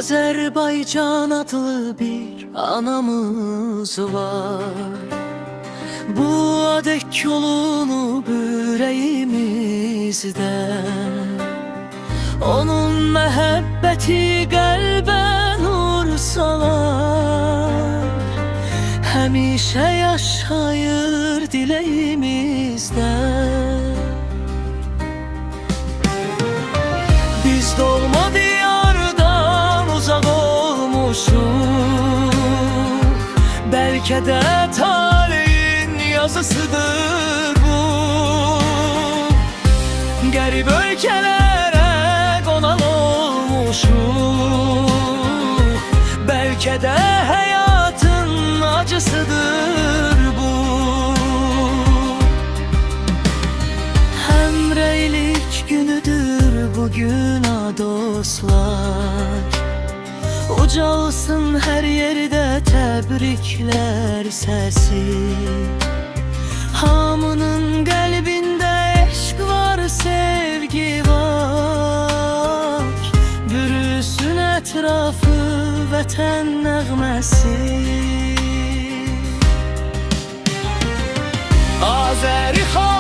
Azerbaycan adlı bir anamız var. Bu adek yolunu yüreğimizde. Onun məhəbbəti qəlbə nur salar. Həmişə yaşayır diləyimizdə. Biz doğma diyardan uzaq olmuşuq. Bəlkə də taleyin yazısıdır bu. Qərib ölkələrə qonaq olmuşuq. Bəlkə də həyatın acısıdır bu. Həmrəylik günüdür bugün ha dostlar. Ucalsın hər yerdə təbriklər səsi. Hamının qəlbində eşq var, sevgi var. Bürüsün ətrafı vətən nəğməsi. Azəri xalq